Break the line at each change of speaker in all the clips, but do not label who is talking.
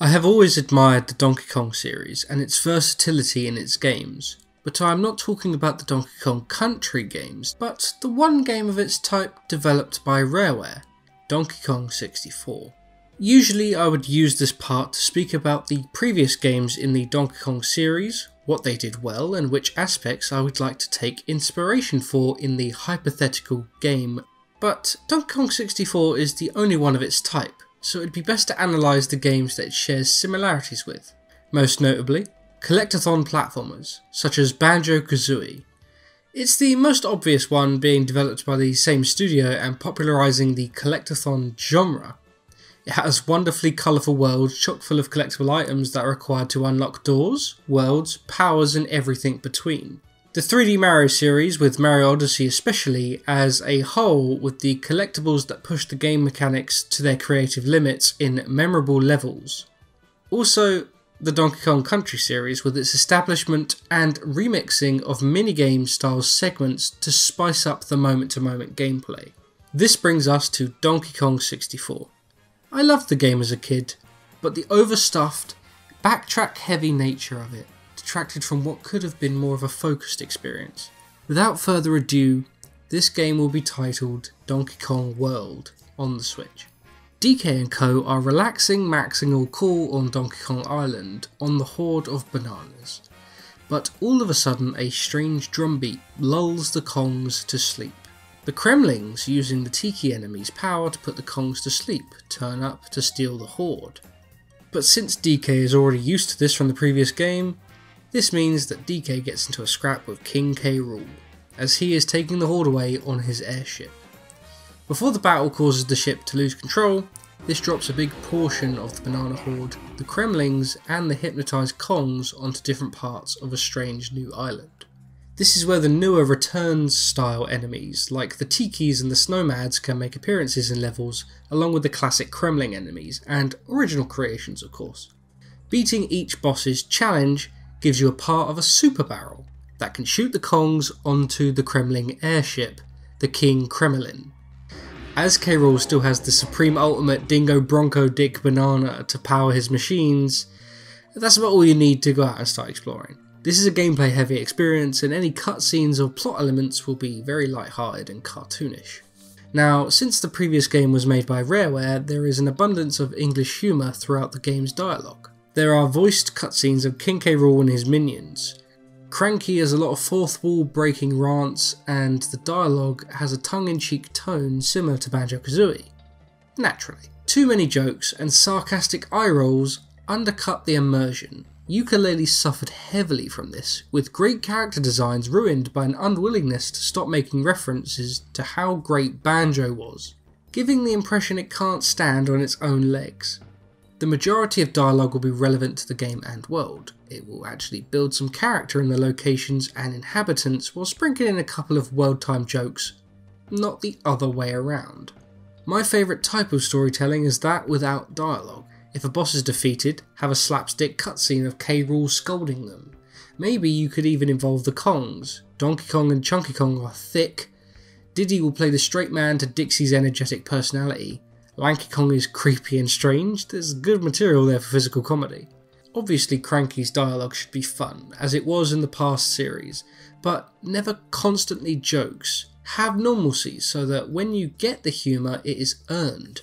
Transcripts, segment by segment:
I have always admired the Donkey Kong series and its versatility in its games, but I am not talking about the Donkey Kong Country games, but the one game of its type developed by Rareware, Donkey Kong 64. Usually I would use this part to speak about the previous games in the Donkey Kong series, what they did well and which aspects I would like to take inspiration for in the hypothetical game, but Donkey Kong 64 is the only one of its type, so it'd be best to analyse the games that it shares similarities with. Most notably, collectathon platformers, such as Banjo-Kazooie. It's the most obvious one, being developed by the same studio and popularising the collectathon genre. It has wonderfully colourful worlds chock full of collectible items that are required to unlock doors, worlds, powers and everything between. The 3D Mario series, with Mario Odyssey especially, as a whole, with the collectibles that push the game mechanics to their creative limits in memorable levels. Also, the Donkey Kong Country series, with its establishment and remixing of minigame style segments to spice up the moment-to-moment gameplay. This brings us to Donkey Kong 64. I loved the game as a kid, but the overstuffed, backtrack heavy nature of it detracted from what could have been more of a focused experience. Without further ado, this game will be titled Donkey Kong World on the Switch. DK and Co are relaxing, maxing all cool on Donkey Kong Island on the horde of bananas. But all of a sudden a strange drumbeat lulls the Kongs to sleep. The Kremlings, using the Tiki enemy's power to put the Kongs to sleep, turn up to steal the horde. But since DK is already used to this from the previous game, this means that DK gets into a scrap with King K. Rool, as he is taking the horde away on his airship. Before the battle causes the ship to lose control, this drops a big portion of the banana horde, the Kremlings and the hypnotised Kongs onto different parts of a strange new island. This is where the newer Returns style enemies, like the Tikis and the Snowmads, can make appearances in levels, along with the classic Kremling enemies, and original creations of course. Beating each boss's challenge gives you a part of a super barrel that can shoot the Kongs onto the Kremling airship, the King Kremlin. As K. Rool still has the supreme ultimate Dingo Bronco Dick Banana to power his machines, that's about all you need to go out and start exploring. This is a gameplay heavy experience and any cutscenes or plot elements will be very light-hearted and cartoonish. Now, since the previous game was made by Rareware, there is an abundance of English humour throughout the game's dialogue. There are voiced cutscenes of King K. Rool and his minions. Cranky has a lot of fourth wall breaking rants, and the dialogue has a tongue-in-cheek tone similar to Banjo-Kazooie. Naturally. Too many jokes and sarcastic eye rolls undercut the immersion. Yooka-Laylee suffered heavily from this, with great character designs ruined by an unwillingness to stop making references to how great Banjo was, giving the impression it can't stand on its own legs. The majority of dialogue will be relevant to the game and world. It will actually build some character in the locations and inhabitants while sprinkling in a couple of world-time jokes, not the other way around. My favourite type of storytelling is that without dialogue. If a boss is defeated, have a slapstick cutscene of K. Rool scolding them. Maybe you could even involve the Kongs. Donkey Kong and Chunky Kong are thick. Diddy will play the straight man to Dixie's energetic personality. Lanky Kong is creepy and strange. There's good material there for physical comedy. Obviously Cranky's dialogue should be fun, as it was in the past series, but never constantly jokes. Have normalcy so that when you get the humour it is earned.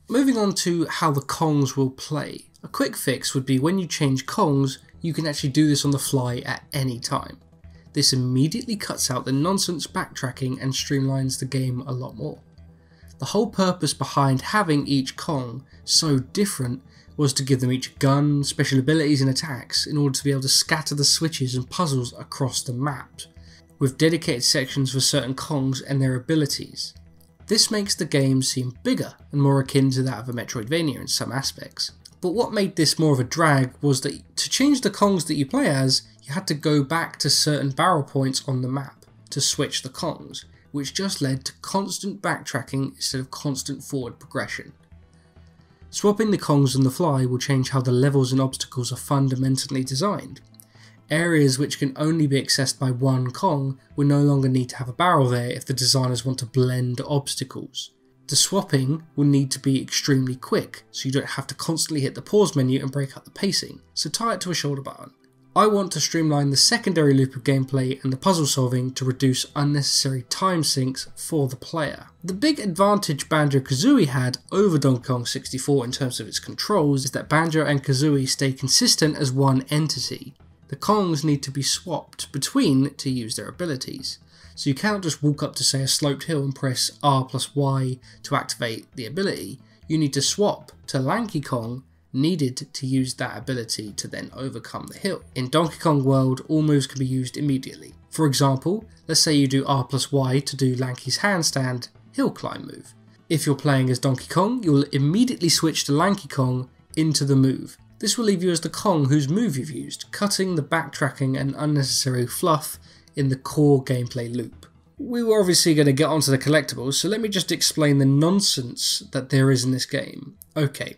Moving on to how the Kongs will play. A quick fix would be when you change Kongs, you can actually do this on the fly at any time. This immediately cuts out the nonsense backtracking and streamlines the game a lot more. The whole purpose behind having each Kong so different was to give them each gun, special abilities and attacks in order to be able to scatter the switches and puzzles across the map, with dedicated sections for certain Kongs and their abilities. This makes the game seem bigger and more akin to that of a Metroidvania in some aspects. But what made this more of a drag was that to change the Kongs that you play as, you had to go back to certain barrel points on the map to switch the Kongs, which just led to constant backtracking instead of constant forward progression. Swapping the Kongs on the fly will change how the levels and obstacles are fundamentally designed. Areas which can only be accessed by one Kong will no longer need to have a barrel there if the designers want to blend obstacles. The swapping will need to be extremely quick, so you don't have to constantly hit the pause menu and break up the pacing, so tie it to a shoulder button. I want to streamline the secondary loop of gameplay and the puzzle solving to reduce unnecessary time sinks for the player. The big advantage Banjo-Kazooie had over Donkey Kong 64 in terms of its controls is that Banjo and Kazooie stay consistent as one entity. The Kongs need to be swapped between to use their abilities. So you cannot just walk up to say a sloped hill and press R plus Y to activate the ability. You need to swap to Lanky Kong needed to use that ability to then overcome the hill. In Donkey Kong World, all moves can be used immediately. For example, let's say you do R plus Y to do Lanky's handstand hill climb move. If you're playing as Donkey Kong, you'll immediately switch to Lanky Kong into the move. This will leave you as the Kong whose move you've used, cutting the backtracking and unnecessary fluff in the core gameplay loop. We were obviously going to get onto the collectibles, so let me just explain the nonsense that there is in this game. Okay.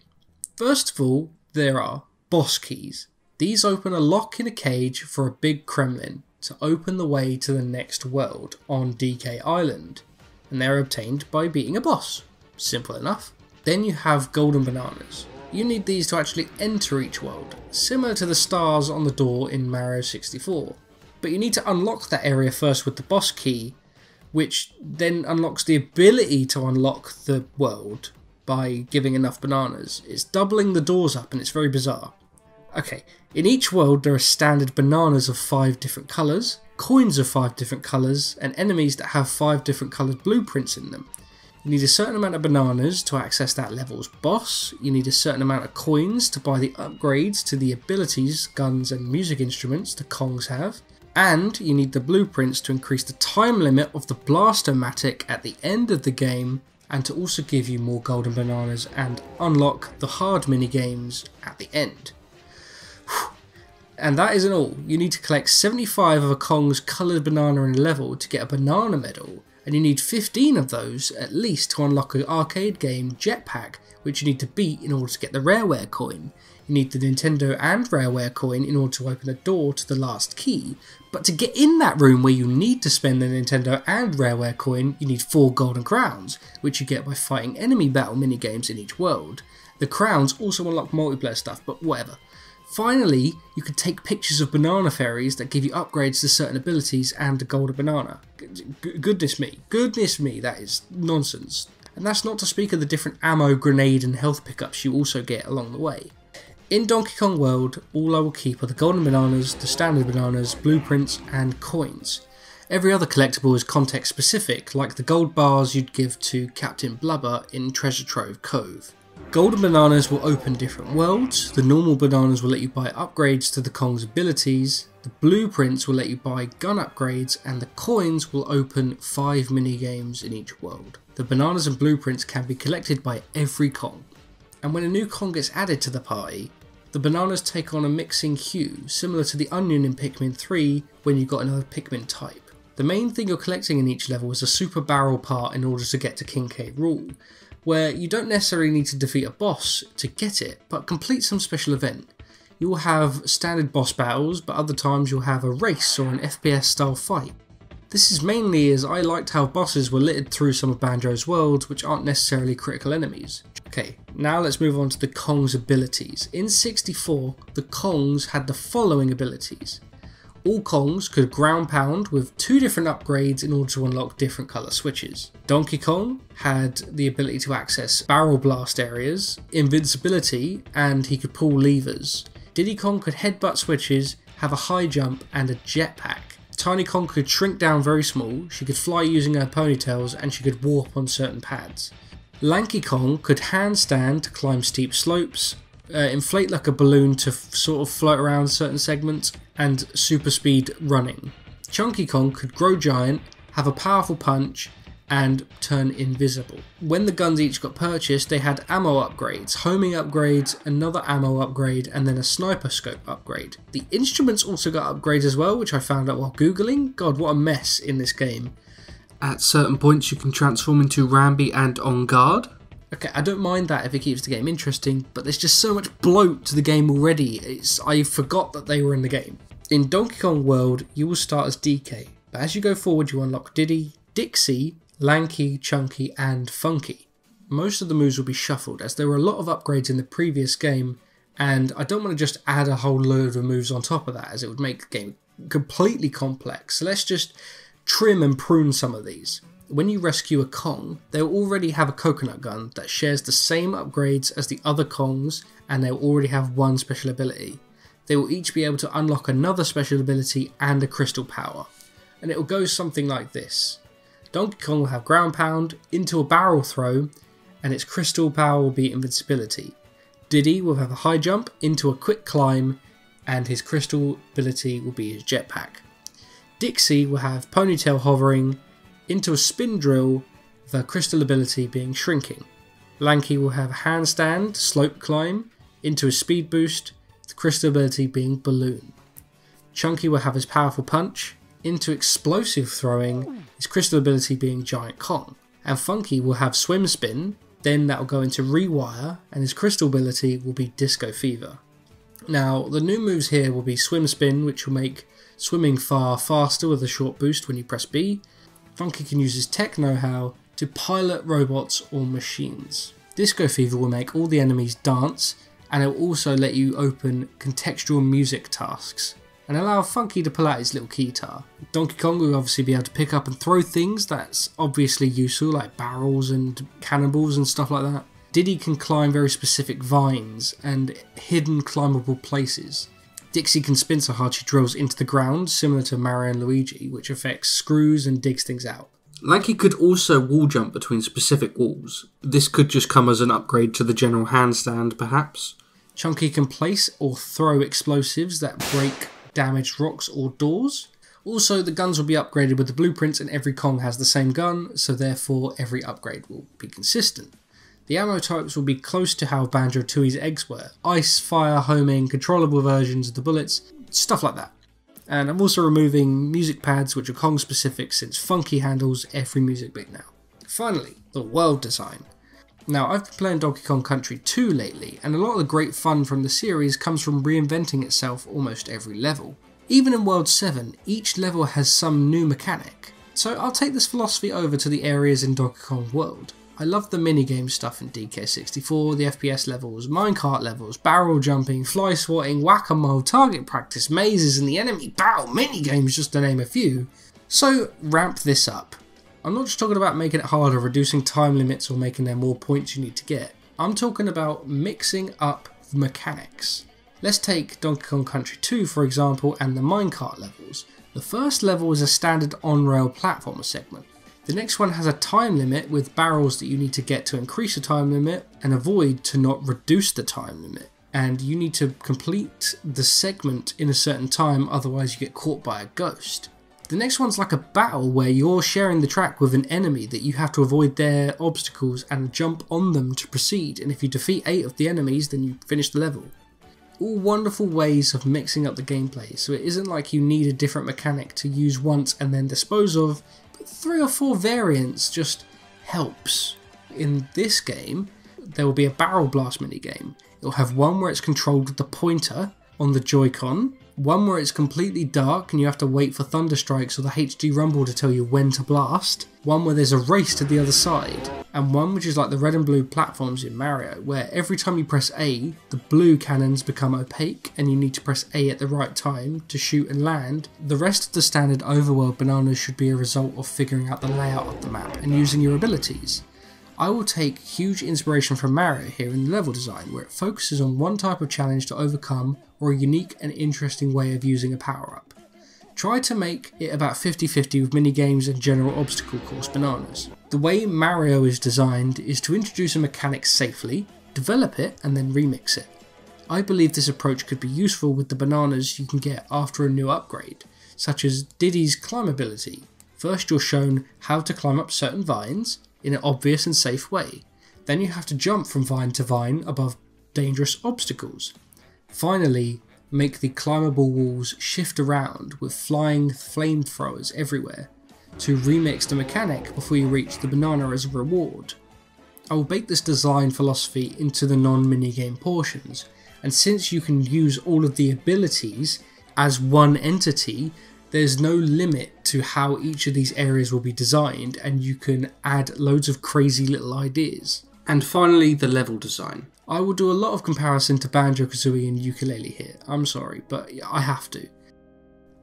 First of all, there are boss keys. These open a lock in a cage for a big Kremlin to open the way to the next world on DK Island, and they're obtained by beating a boss. Simple enough. Then you have golden bananas. You need these to actually enter each world, similar to the stars on the door in Mario 64. But you need to unlock that area first with the boss key, which then unlocks the ability to unlock the world by giving enough bananas. It's doubling the doors up and it's very bizarre. Okay, in each world there are standard bananas of 5 different colours, coins of 5 different colours, and enemies that have 5 different coloured blueprints in them. You need a certain amount of bananas to access that level's boss, you need a certain amount of coins to buy the upgrades to the abilities, guns and music instruments the Kongs have, and you need the blueprints to increase the time limit of the Blaster-matic at the end of the game, and to also give you more golden bananas and unlock the hard mini-games at the end. And that isn't all. You need to collect 75 of a Kong's coloured banana in a level to get a banana medal, and you need 15 of those at least to unlock an arcade game Jetpack, which you need to beat in order to get the Rareware coin. You need the Nintendo and Rareware coin in order to open a door to the last key, but to get in that room where you need to spend the Nintendo and Rareware coin, you need 4 golden crowns, which you get by fighting enemy battle minigames in each world. The crowns also unlock multiplayer stuff, but whatever. Finally, you can take pictures of banana fairies that give you upgrades to certain abilities and a golden banana. Goodness me, that is nonsense. And that's not to speak of the different ammo, grenade and health pickups you also get along the way. In Donkey Kong World, all I will keep are the golden bananas, the standard bananas, blueprints and coins. Every other collectible is context specific, like the gold bars you'd give to Captain Blubber in Treasure Trove Cove. Golden bananas will open different worlds, the normal bananas will let you buy upgrades to the Kong's abilities, the blueprints will let you buy gun upgrades, and the coins will open 5 minigames in each world. The bananas and blueprints can be collected by every Kong. And when a new Kong gets added to the party, the bananas take on a mixing hue, similar to the onion in Pikmin 3 when you got another Pikmin type. The main thing you're collecting in each level is a super barrel part in order to get to King K. Rool, where you don't necessarily need to defeat a boss to get it, but complete some special event. You will have standard boss battles, but other times you'll have a race or an FPS style fight. This is mainly as I liked how bosses were littered through some of Banjo's worlds, which aren't necessarily critical enemies. Okay, now let's move on to the Kong's abilities. In 64, the Kongs had the following abilities. All Kongs could ground pound with 2 different upgrades in order to unlock different colour switches. Donkey Kong had the ability to access barrel blast areas, invincibility, and he could pull levers. Diddy Kong could headbutt switches, have a high jump and a jetpack. Tiny Kong could shrink down very small, she could fly using her ponytails, and she could warp on certain pads. Lanky Kong could handstand to climb steep slopes, inflate like a balloon to sort of float around certain segments, and super speed running. Chunky Kong could grow giant, have a powerful punch, and turn invisible. When the guns each got purchased, they had ammo upgrades, homing upgrades, another ammo upgrade, and then a sniper scope upgrade. The instruments also got upgrades as well, which I found out while googling. God, what a mess in this game. At certain points you can transform into Rambi and On Guard. Okay, I don't mind that if it keeps the game interesting, but there's just so much bloat to the game already, I forgot that they were in the game. In Donkey Kong World, you will start as DK, but as you go forward you unlock Diddy, Dixie, Lanky, Chunky and Funky. Most of the moves will be shuffled as there were a lot of upgrades in the previous game, and I don't want to just add a whole load of moves on top of that as it would make the game completely complex. So let's just trim and prune some of these. When you rescue a Kong, they'll already have a coconut gun that shares the same upgrades as the other Kongs, and they'll already have one special ability. They will each be able to unlock another special ability and a crystal power, and it will go something like this. Donkey Kong will have ground pound into a barrel throw, and its crystal power will be invincibility. Diddy will have a high jump into a quick climb, and his crystal ability will be his jetpack. Dixie will have ponytail hovering into a spin drill, the crystal ability being shrinking. Lanky will have a handstand slope climb into a speed boost, the crystal ability being balloon. Chunky will have his powerful punch into explosive throwing, his crystal ability being giant Kong. And Funky will have swim spin, then that will go into rewire, and his crystal ability will be disco fever. Now the new moves here will be swim spin, which will make swimming far faster with a short boost when you press B. Funky can use his tech know-how to pilot robots or machines. Disco Fever will make all the enemies dance, and it will also let you open contextual music tasks, and allow Funky to pull out his little guitar. Donkey Kong will obviously be able to pick up and throw things that's obviously useful, like barrels and cannonballs and stuff like that. Diddy can climb very specific vines and hidden climbable places. Dixie can spin so hard she drills into the ground, similar to Mario and Luigi, which affects screws and digs things out. Lanky could also wall jump between specific walls. This could just come as an upgrade to the general handstand, perhaps. Chunky can place or throw explosives that break damaged rocks or doors. Also, the guns will be upgraded with the blueprints, and every Kong has the same gun, so therefore every upgrade will be consistent. The ammo types will be close to how Banjo-Tooie's eggs were. Ice, fire, homing, controllable versions of the bullets, stuff like that. And I'm also removing music pads which are Kong specific since Funky handles every music bit now. Finally, the world design. Now I've been playing Donkey Kong Country 2 lately, and a lot of the great fun from the series comes from reinventing itself almost every level. Even in World 7, each level has some new mechanic. So I'll take this philosophy over to the areas in Donkey Kong World. I love the minigame stuff in DK64, the FPS levels, minecart levels, barrel jumping, fly swatting, whack-a-mole, target practice, mazes and the enemy battle minigames, just to name a few. So ramp this up. I'm not just talking about making it harder, reducing time limits or making there more points you need to get. I'm talking about mixing up the mechanics. Let's take Donkey Kong Country 2 for example and the minecart levels. The first level is a standard on-rail platformer segment. The next one has a time limit with barrels that you need to get to increase the time limit and avoid to not reduce the time limit. And you need to complete the segment in a certain time, otherwise you get caught by a ghost. The next one's like a battle where you're sharing the track with an enemy that you have to avoid their obstacles and jump on them to proceed, and if you defeat 8 of the enemies then you finish the level. All wonderful ways of mixing up the gameplay, so it isn't like you need a different mechanic to use once and then dispose of, but 3 or 4 variants just helps. In this game there will be a barrel blast minigame. It will have one where it's controlled with the pointer on the Joy-Con, one where it's completely dark and you have to wait for thunder strikes or the HD rumble to tell you when to blast, one where there's a race to the other side, and one which is like the red and blue platforms in Mario, where every time you press A, the blue cannons become opaque and you need to press A at the right time to shoot and land. The rest of the standard overworld bananas should be a result of figuring out the layout of the map and using your abilities. I will take huge inspiration from Mario here in the level design, where it focuses on one type of challenge to overcome or a unique and interesting way of using a power-up. Try to make it about 50-50 with minigames and general obstacle course bananas. The way Mario is designed is to introduce a mechanic safely, develop it and then remix it. I believe this approach could be useful with the bananas you can get after a new upgrade, such as Diddy's climb ability. First you're shown how to climb up certain vines in an obvious and safe way. Then you have to jump from vine to vine above dangerous obstacles. Finally, make the climbable walls shift around with flying flamethrowers everywhere to remix the mechanic before you reach the banana as a reward. I will bake this design philosophy into the non-minigame portions, and since you can use all of the abilities as one entity, there's no limit to how each of these areas will be designed, and you can add loads of crazy little ideas. And finally, the level design. I will do a lot of comparison to Banjo-Kazooie and Yooka-Laylee here, I'm sorry, but I have to.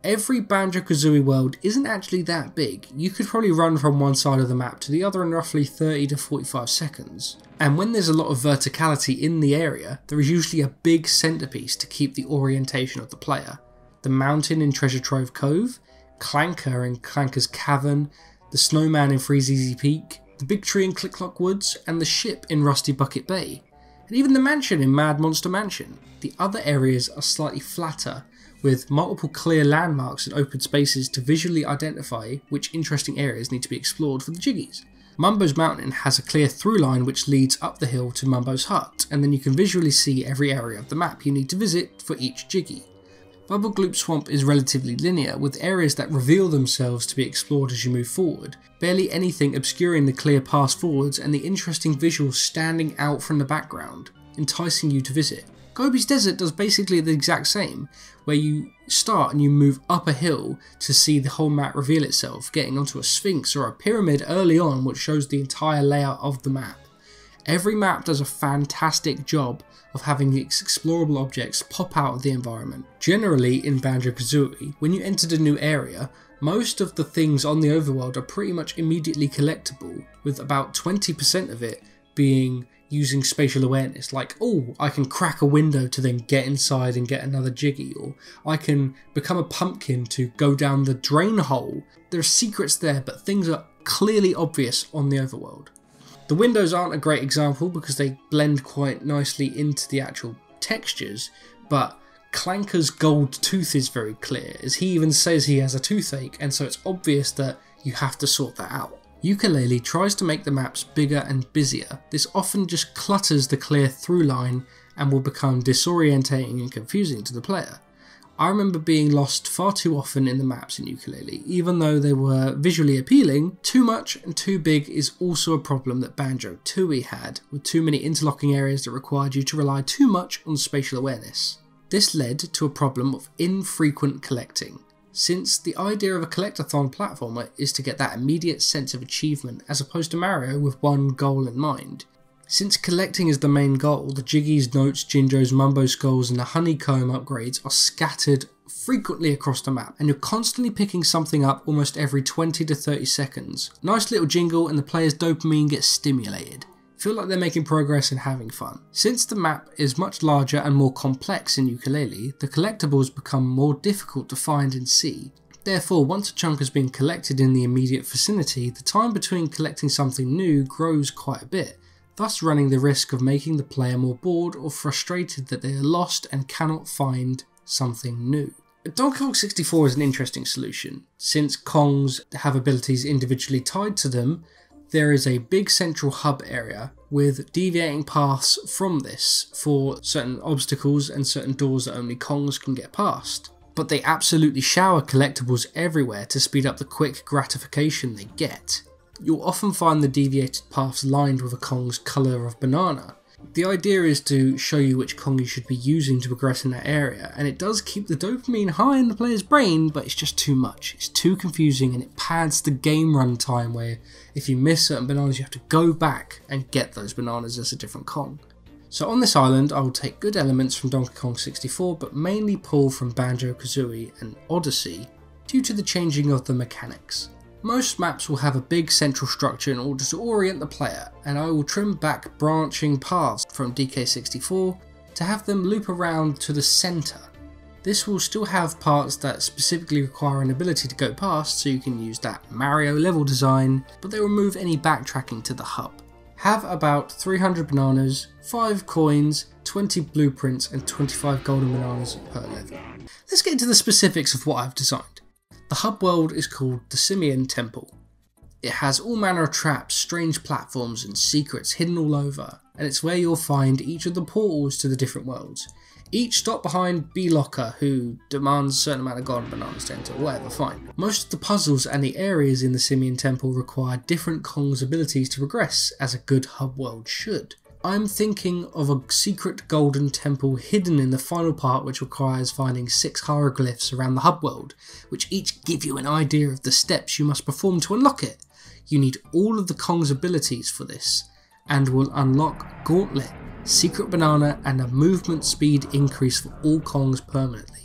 Every Banjo-Kazooie world isn't actually that big. You could probably run from one side of the map to the other in roughly 30 to 45 seconds. And when there's a lot of verticality in the area, there is usually a big centerpiece to keep the orientation of the player. The mountain in Treasure Trove Cove, Clanker in Clanker's Cavern, the snowman in Freezeezy Peak, the big tree in Click-Clock Woods, and the ship in Rusty Bucket Bay. And even the mansion in Mad Monster Mansion. The other areas are slightly flatter, with multiple clear landmarks and open spaces to visually identify which interesting areas need to be explored for the Jiggies. Mumbo's Mountain has a clear through line which leads up the hill to Mumbo's Hut, and then you can visually see every area of the map you need to visit for each Jiggy. Bubble Gloop Swamp is relatively linear, with areas that reveal themselves to be explored as you move forward, barely anything obscuring the clear path forwards and the interesting visuals standing out from the background, enticing you to visit. Gobi's Desert does basically the exact same, where you start and you move up a hill to see the whole map reveal itself, getting onto a sphinx or a pyramid early on which shows the entire layout of the map. Every map does a fantastic job of having these explorable objects pop out of the environment. Generally in Banjo-Kazooie, when you entered a new area, most of the things on the overworld are pretty much immediately collectible, with about 20% of it being using spatial awareness, like, oh, I can crack a window to then get inside and get another Jiggy, or I can become a pumpkin to go down the drain hole. There are secrets there, but things are clearly obvious on the overworld. The windows aren't a great example because they blend quite nicely into the actual textures, but Clanker's gold tooth is very clear, as he even says he has a toothache, and so it's obvious that you have to sort that out. Yooka-Laylee tries to make the maps bigger and busier. This often just clutters the clear through line and will become disorientating and confusing to the player. I remember being lost far too often in the maps in Yooka-Laylee. Even though they were visually appealing, too much and too big is also a problem that Banjo-Tooie had, with too many interlocking areas that required you to rely too much on spatial awareness. This led to a problem of infrequent collecting, since the idea of a collectathon platformer is to get that immediate sense of achievement as opposed to Mario with one goal in mind. Since collecting is the main goal, the Jiggies, Notes, Jinjos, Mumbo Skulls and the Honeycomb upgrades are scattered frequently across the map, and you're constantly picking something up almost every 20 to 30 seconds. Nice little jingle and the player's dopamine gets stimulated. Feel like they're making progress and having fun. Since the map is much larger and more complex in Yooka-Laylee, the collectibles become more difficult to find and see. Therefore, once a chunk has been collected in the immediate vicinity, the time between collecting something new grows quite a bit, thus running the risk of making the player more bored or frustrated that they are lost and cannot find something new. Donkey Kong 64 is an interesting solution. Since Kongs have abilities individually tied to them, there is a big central hub area with deviating paths from this for certain obstacles and certain doors that only Kongs can get past. But they absolutely shower collectibles everywhere to speed up the quick gratification they get. You'll often find the deviated paths lined with a Kong's colour of banana. The idea is to show you which Kong you should be using to progress in that area, and it does keep the dopamine high in the player's brain, but it's just too much. It's too confusing and it pads the game run time, where if you miss certain bananas you have to go back and get those bananas as a different Kong. So on this island I will take good elements from Donkey Kong 64 but mainly pull from Banjo-Kazooie and Odyssey due to the changing of the mechanics. Most maps will have a big central structure in order to orient the player, and I will trim back branching paths from DK64 to have them loop around to the centre. This will still have parts that specifically require an ability to go past, so you can use that Mario level design, but they remove any backtracking to the hub. Have about 300 bananas, 5 coins, 20 blueprints and 25 golden bananas per level. Let's get into the specifics of what I've designed. The hub world is called the Simian Temple. It has all manner of traps, strange platforms and secrets hidden all over, and it's where you'll find each of the portals to the different worlds. Each stop behind B-Locker, who demands a certain amount of golden bananas to enter, whatever, fine. Most of the puzzles and the areas in the Simian Temple require different Kong's abilities to progress, as a good hub world should. I'm thinking of a secret golden temple hidden in the final part, which requires finding 6 hieroglyphs around the hub world, which each give you an idea of the steps you must perform to unlock it. You need all of the Kong's abilities for this, and will unlock Gauntlet, Secret Banana and a movement speed increase for all Kongs permanently.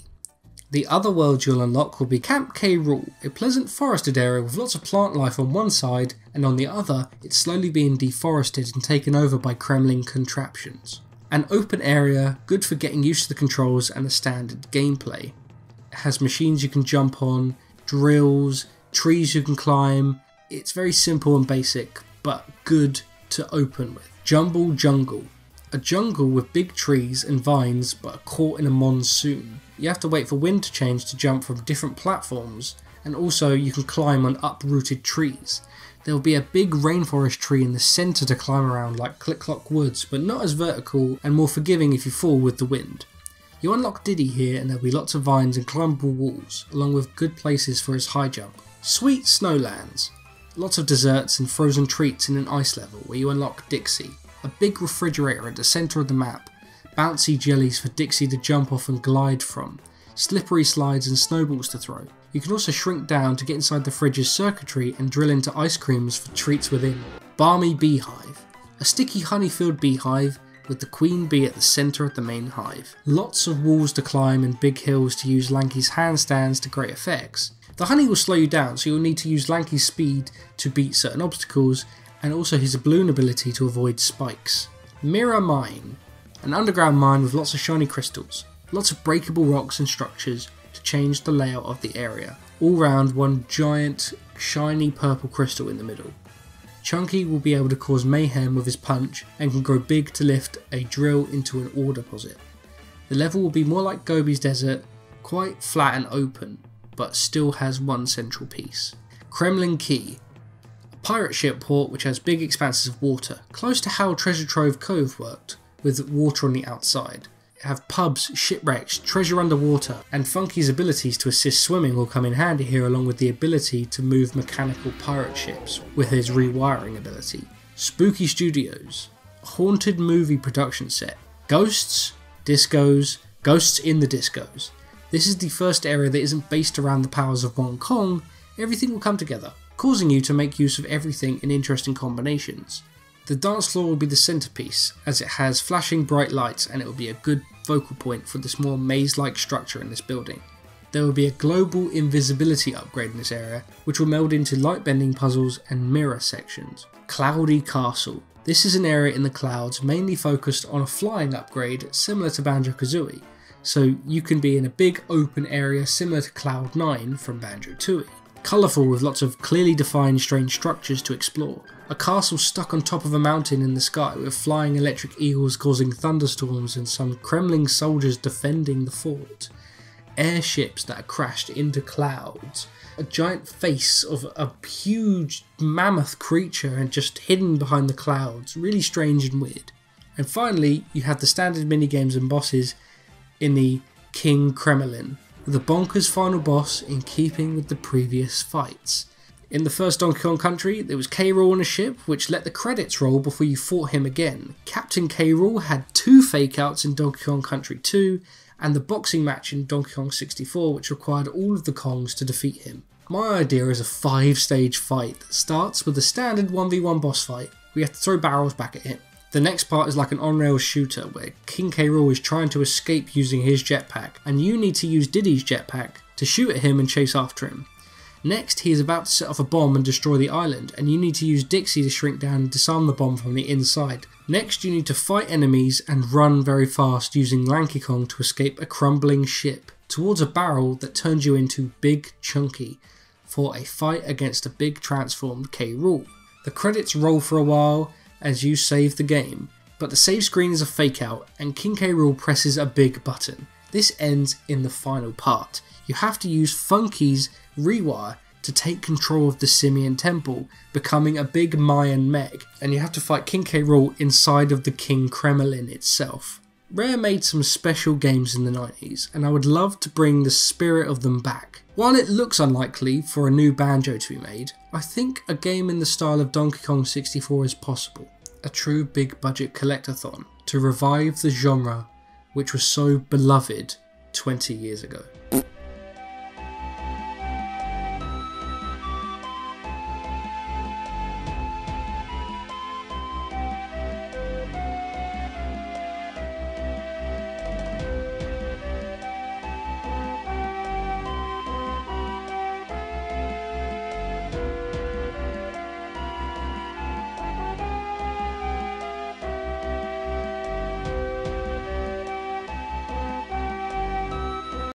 The other worlds you'll unlock will be Camp K. Rool, a pleasant forested area with lots of plant life on one side, and on the other it's slowly being deforested and taken over by Kremlin contraptions. An open area, good for getting used to the controls and the standard gameplay. It has machines you can jump on, drills, trees you can climb. It's very simple and basic, but good to open with. Jumble Jungle. A jungle with big trees and vines but are caught in a monsoon. You have to wait for wind to change to jump from different platforms, and also you can climb on uprooted trees. There will be a big rainforest tree in the centre to climb around like Click Clock Woods, but not as vertical and more forgiving if you fall with the wind. You unlock Diddy here and there will be lots of vines and climbable walls, along with good places for his high jump. Sweet Snowlands. Lots of desserts and frozen treats in an ice level where you unlock Dixie. A big refrigerator at the centre of the map, bouncy jellies for Dixie to jump off and glide from, slippery slides and snowballs to throw. You can also shrink down to get inside the fridge's circuitry and drill into ice creams for treats within. Balmy Beehive. A sticky honey-filled beehive with the queen bee at the centre of the main hive. Lots of walls to climb and big hills to use Lanky's handstands to great effects. The honey will slow you down, so you'll need to use Lanky's speed to beat certain obstacles, and also his balloon ability to avoid spikes. Mirror Mine. An underground mine with lots of shiny crystals, lots of breakable rocks and structures to change the layout of the area. All round one giant shiny purple crystal in the middle. Chunky will be able to cause mayhem with his punch and can grow big to lift a drill into an ore deposit. The level will be more like Gobi's Desert, quite flat and open, but still has one central piece. Kremlin Key. Pirate ship port which has big expanses of water, close to how Treasure Trove Cove worked, with water on the outside. You have pubs, shipwrecks, treasure underwater, and Funky's abilities to assist swimming will come in handy here, along with the ability to move mechanical pirate ships with his rewiring ability. Spooky Studios. Haunted movie production set. Ghosts, discos, ghosts in the discos. This is the first area that isn't based around the powers of Monke Kong. Everything will come together, causing you to make use of everything in interesting combinations. The dance floor will be the centrepiece, as it has flashing bright lights and it will be a good focal point for this more maze-like structure in this building. There will be a global invisibility upgrade in this area, which will meld into light-bending puzzles and mirror sections. Cloudy Castle. This is an area in the clouds mainly focused on a flying upgrade similar to Banjo-Kazooie, so you can be in a big open area similar to Cloud 9 from Banjo-Tooie. Colourful with lots of clearly defined strange structures to explore. A castle stuck on top of a mountain in the sky with flying electric eagles causing thunderstorms and some Kremlin soldiers defending the fort. Airships that are crashed into clouds. A giant face of a huge mammoth creature and just hidden behind the clouds. Really strange and weird. And finally, you have the standard minigames and bosses in the King Kremlin, with a bonkers final boss in keeping with the previous fights. In the first Donkey Kong Country, there was K. Rool on a ship, which let the credits roll before you fought him again. Captain K. Rool had 2 fake-outs in Donkey Kong Country 2, and the boxing match in Donkey Kong 64, which required all of the Kongs to defeat him. My idea is a 5-stage fight that starts with a standard 1v1 boss fight, where you have to throw barrels back at him. The next part is like an on-rails shooter where King K. Rool is trying to escape using his jetpack, and you need to use Diddy's jetpack to shoot at him and chase after him. Next, he is about to set off a bomb and destroy the island, and you need to use Dixie to shrink down and disarm the bomb from the inside. Next, you need to fight enemies and run very fast using Lanky Kong to escape a crumbling ship towards a barrel that turns you into Big Chunky for a fight against a big transformed K. Rool. The credits roll for a while as you save the game, but the save screen is a fake out and King K. Rool presses a big button. This ends in the final part. You have to use Funky's rewire to take control of the Simian Temple, becoming a big Mayan Meg, and you have to fight King K. Rool inside of the King Kremlin itself. Rare made some special games in the 90s, and I would love to bring the spirit of them back. While it looks unlikely for a new Banjo to be made, I think a game in the style of Donkey Kong 64 is possible. A true big budget collectathon to revive the genre which was so beloved 20 years ago.